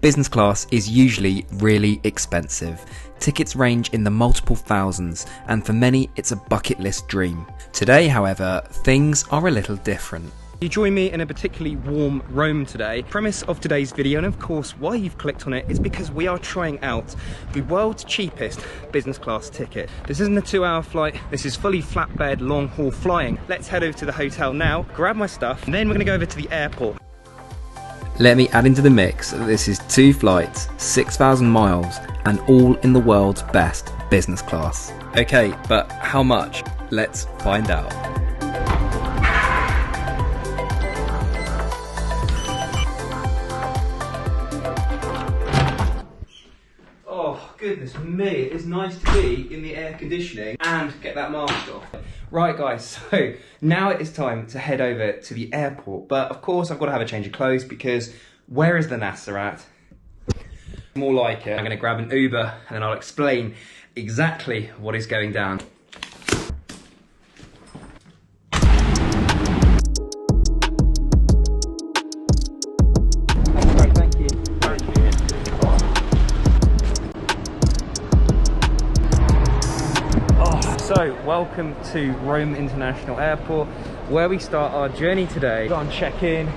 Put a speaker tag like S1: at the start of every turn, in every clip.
S1: business class is usually really expensive. Tickets range in the multiple thousands, and for many it's a bucket list dream. Today, however, things are a little different. You join me in a particularly warm Rome today. The premise of today's video, and of course why you've clicked on it, is because we are trying out the world's cheapest business class ticket. This isn't a 2-hour flight, this is fully flatbed long haul flying. Let's head over to the hotel now, grab my stuff, and then we're gonna go over to the airport. Let me add into the mix that this is 2 flights, 6,000 miles, and all in the world's best business class. Okay, but how much? Let's find out. Goodness me, it is nice to be in the air conditioning and get that mask off. Right guys, so now it is time to head over to the airport, but of course I've got to have a change of clothes because where is the NASA at? More like it. I'm going to grab an Uber and then I'll explain exactly what is going down. So, welcome to Rome International Airport, where we start our journey today. We've got on check-in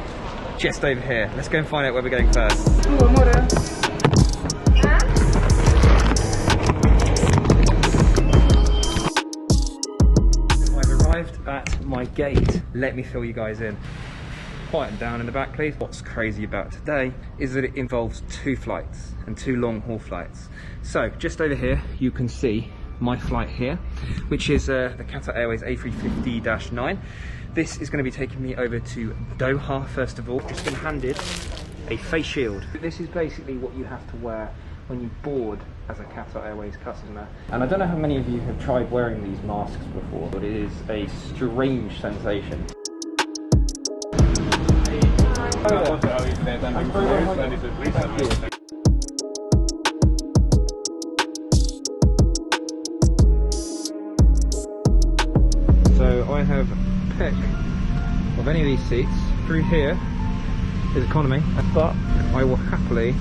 S1: just over here. Let's go and find out where we're going first. I've arrived at my gate. Let me fill you guys in. Quieten down in the back, please. What's crazy about today is that it involves 2 flights and 2 long-haul flights. So, just over here, you can see my flight here, which is the Qatar Airways A350-900. This is going to be taking me over to Doha first of all. Just been handed a face shield. This is basically what you have to wear when you board as a Qatar Airways customer. And I don't know how many of you have tried wearing these masks before, but it is a strange sensation. Thank you. So I have a pick of any of these seats. Through here is economy, but I will happily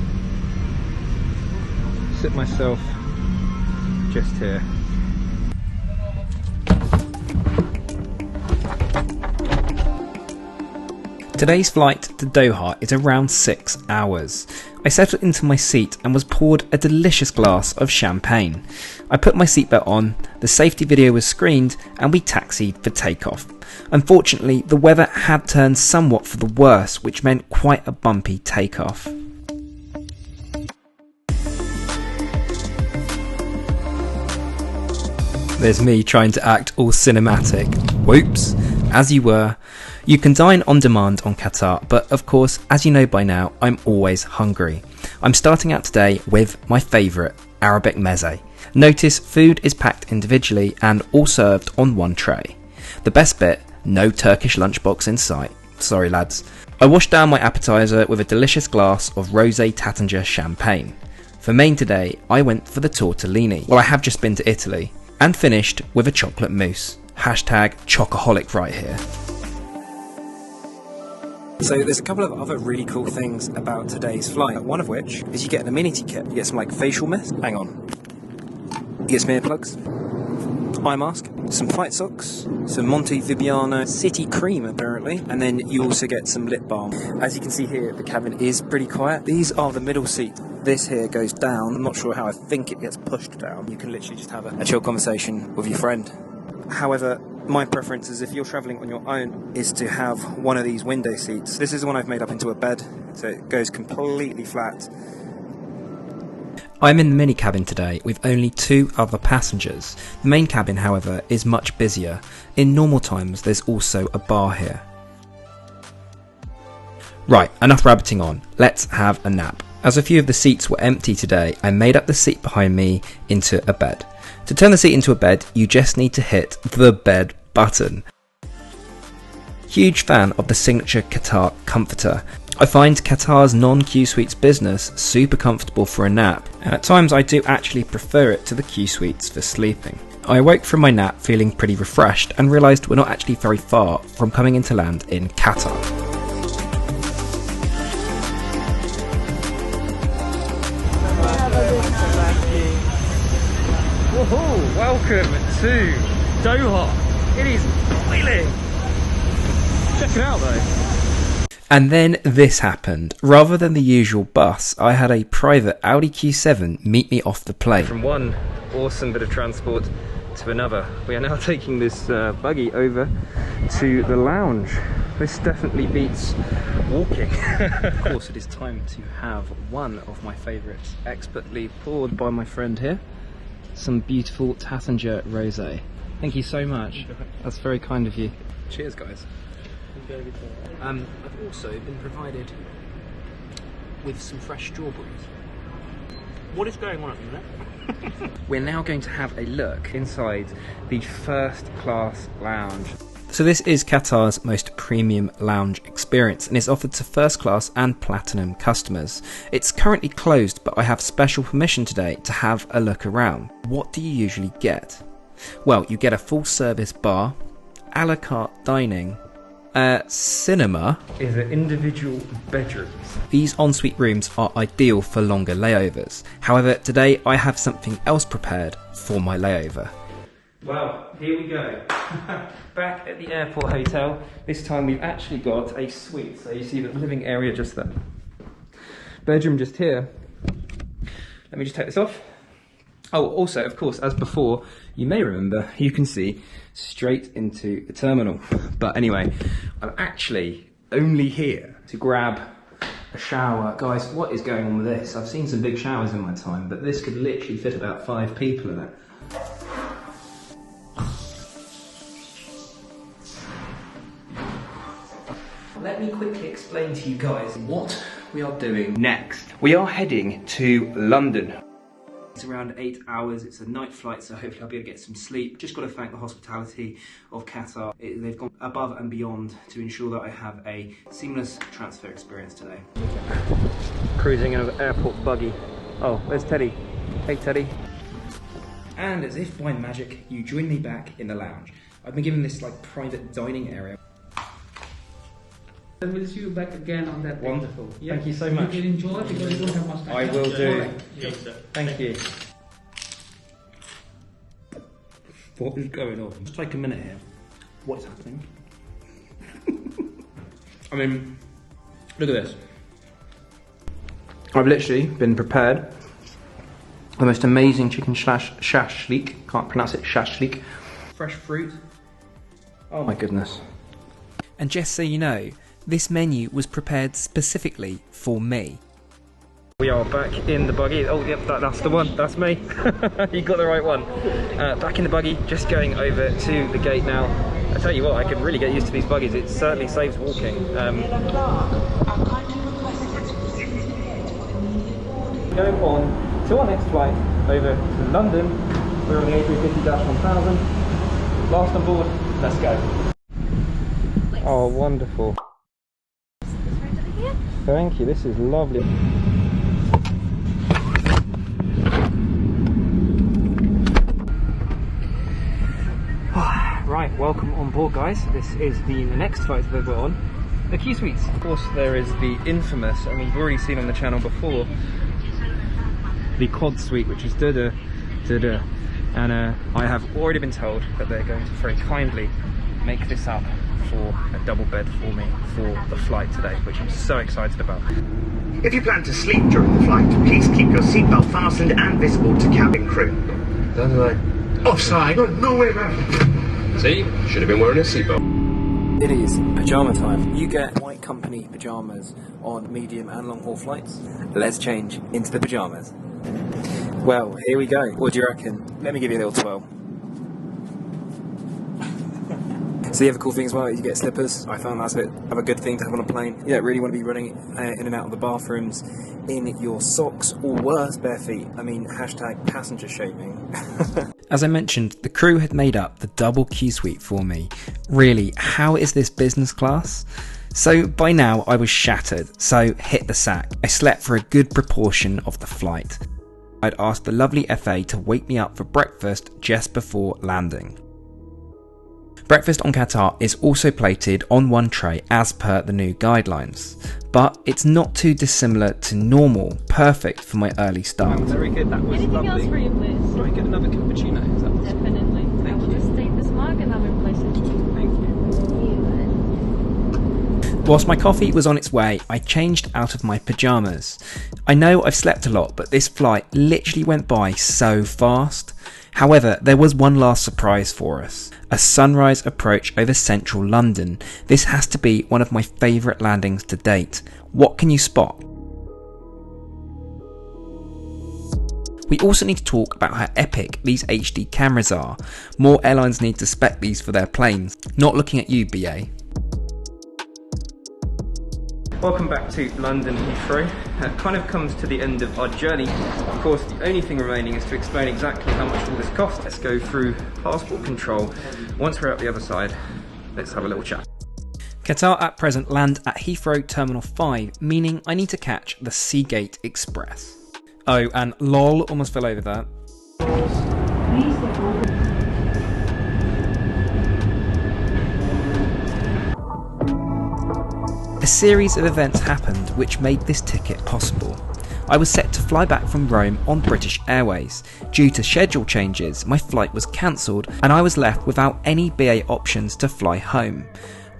S1: sit myself just here. Today's flight to Doha is around 6 hours. I settled into my seat and was poured a delicious glass of champagne. I put my seatbelt on, the safety video was screened, and we taxied for takeoff. Unfortunately, the weather had turned somewhat for the worse, which meant quite a bumpy takeoff. There's me trying to act all cinematic. Whoops, as you were. You can dine on demand on Qatar, but of course, as you know by now, I'm always hungry. I'm starting out today with my favourite, Arabic meze. Notice food is packed individually and all served on one tray. The best bit, no Turkish lunchbox in sight. Sorry lads. I washed down my appetiser with a delicious glass of Rosé Taittinger champagne. For main today, I went for the tortellini. Well, I have just been to Italy. And finished with a chocolate mousse. Hashtag chocoholic right here. So there's a couple of other really cool things about today's flight, one of which is you get an amenity kit. You get some like facial mist, hang on, you get some earplugs, eye mask, some flight socks, some Monte Vibiano city cream apparently, and then you also get some lip balm. As you can see here, the cabin is pretty quiet. These are the middle seats. This here goes down. I'm not sure how, I think it gets pushed down. You can literally just have a chill conversation with your friend. However, my preference is if you're travelling on your own is to have one of these window seats. This is the one I've made up into a bed, so it goes completely flat. I'm in the mini cabin today with only 2 other passengers. The main cabin, however, is much busier. In normal times, there's also a bar here. Right, enough rabbiting on. Let's have a nap. As a few of the seats were empty today, I made up the seat behind me into a bed. To turn the seat into a bed, you just need to hit the bed button. Huge fan of the signature Qatar comforter. I find Qatar's non-Q Suites business super comfortable for a nap, and at times I do actually prefer it to the Q Suites for sleeping. I awoke from my nap feeling pretty refreshed and realised we're not actually very far from coming into land in Qatar. Woohoo! Welcome to Doha. It is boiling. Check it out though. And then this happened. Rather than the usual bus, I had a private Audi Q7 meet me off the plane. From one awesome bit of transport to another. We are now taking this buggy over to the lounge. This definitely beats walking. Of course, it is time to have one of my favourites, expertly poured by my friend here. Some beautiful Tassinger rosé. Thank you so much. That's very kind of you. Cheers, guys. I've also been provided with some fresh strawberries.
S2: What is going on at the minute?
S1: We're now going to have a look inside the first class lounge. So this is Qatar's most premium lounge experience and is offered to first class and platinum customers. It's currently closed, but I have special permission today to have a look around. What do you usually get? Well, you get a full service bar, a la carte dining, cinema is an individual bedrooms. These ensuite rooms are ideal for longer layovers. However, today I have something else prepared for my layover. Well, here we go. Back at the airport hotel. This time we've actually got a suite. So you see the living area just there. Bedroom just here. Let me just take this off. Oh, also, of course, as before, you may remember, you can see straight into the terminal. But anyway, I'm actually only here to grab a shower. Guys, what is going on with this? I've seen some big showers in my time, but this could literally fit about 5 people in it. Let me quickly explain to you guys what we are doing next. We are heading to London. It's around 8 hours, it's a night flight, so hopefully I'll be able to get some sleep. Just got to thank the hospitality of Qatar. They've gone above and beyond to ensure that I have a seamless transfer experience today. Cruising in an airport buggy. Oh, there's Teddy. Hey Teddy. And as if by magic, you join me back in the lounge. I've been given this like private dining area.
S2: And we'll see you back again on that day.
S1: Wonderful. Yeah. Thank you so much.
S2: You can enjoy because you don't have much time.
S1: I will do.
S2: Right.
S1: Yes, sir. Thank you. What is going on? Let's take a minute here. What is happening? I mean, look at this. I've literally been prepared the most amazing chicken shashlik. Can't pronounce it, shashlik. Fresh fruit. Oh my goodness. And just so you know, this menu was prepared specifically for me. We are back in the buggy. Oh, yep, that's the one. That's me. You got the right one. Back in the buggy, just going over to the gate now. I tell you what, I can really get used to these buggies. It certainly saves walking. Going on to our next flight over to London. We're on the A350-900. Last on board. Let's go. Oh, wonderful. Thank you, this is lovely. Right, welcome on board, guys. This is the next flight that we're on. The Q Suites. Of course, there is the infamous, and we've already seen on the channel before, the Quad Suite, which is da-da. And I have already been told that they're going to very kindly make this up for a double bed for me for the flight today, which I'm so excited about.
S3: If you plan to sleep during the flight, please keep your seatbelt fastened and visible to cabin crew. Offside? No way, man.
S4: See? Should have been wearing a seatbelt.
S1: It is pyjama time. You get white company pyjamas on medium and long haul flights. Let's change into the pyjamas. Well, here we go. What do you reckon? Let me give you a little twirl. So the other cool thing as well is you get slippers. I found that's a good thing to have on a plane. You don't really want to be running in and out of the bathrooms in your socks or worse, bare feet. I mean, hashtag passenger shaming. As I mentioned, the crew had made up the double Q suite for me. Really, how is this business class? So by now I was shattered, so hit the sack. I slept for a good proportion of the flight. I'd asked the lovely FA to wake me up for breakfast just before landing. Breakfast on Qatar is also plated on one tray as per the new guidelines, but it's not too dissimilar to normal, perfect for my early start.
S2: Very good, that was
S5: Anything
S2: lovely.
S5: else for you, please?
S2: Can I get another cappuccino? Is that possible?
S5: Definitely. I will just take this mug and I'll replace it.
S2: Thank you.
S1: Whilst my coffee was on its way, I changed out of my pyjamas. I know I've slept a lot, but this flight literally went by so fast. However, there was one last surprise for us. A sunrise approach over central London. This has to be one of my favourite landings to date. What can you spot? We also need to talk about how epic these HD cameras are. More airlines need to spec these for their planes. Not looking at you, BA. Welcome back to London Heathrow. It kind of comes to the end of our journey. Of course, the only thing remaining is to explain exactly how much all this costs. Let's go through passport control. Once we're out the other side, let's have a little chat. Qatar at present land at Heathrow Terminal 5, meaning I need to catch the Seagate Express. Oh, and lol, almost fell over that. A series of events happened which made this ticket possible. I was set to fly back from Rome on British Airways. Due to schedule changes, my flight was cancelled and I was left without any BA options to fly home.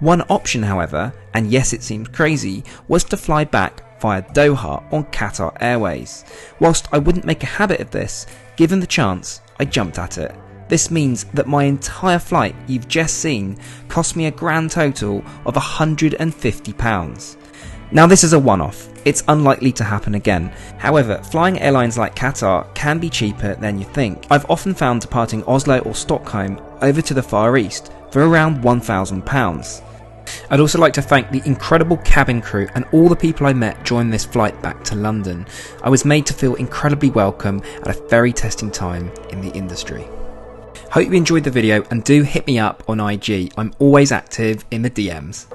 S1: One option, however, and yes it seems crazy, was to fly back via Doha on Qatar Airways. Whilst I wouldn't make a habit of this, given the chance, I jumped at it. This means that my entire flight you've just seen cost me a grand total of £150. Now this is a one-off, it's unlikely to happen again. However, flying airlines like Qatar can be cheaper than you think. I've often found departing Oslo or Stockholm over to the Far East for around £1,000. I'd also like to thank the incredible cabin crew and all the people I met during this flight back to London. I was made to feel incredibly welcome at a very testing time in the industry. Hope you enjoyed the video and do hit me up on IG, I'm always active in the DMs.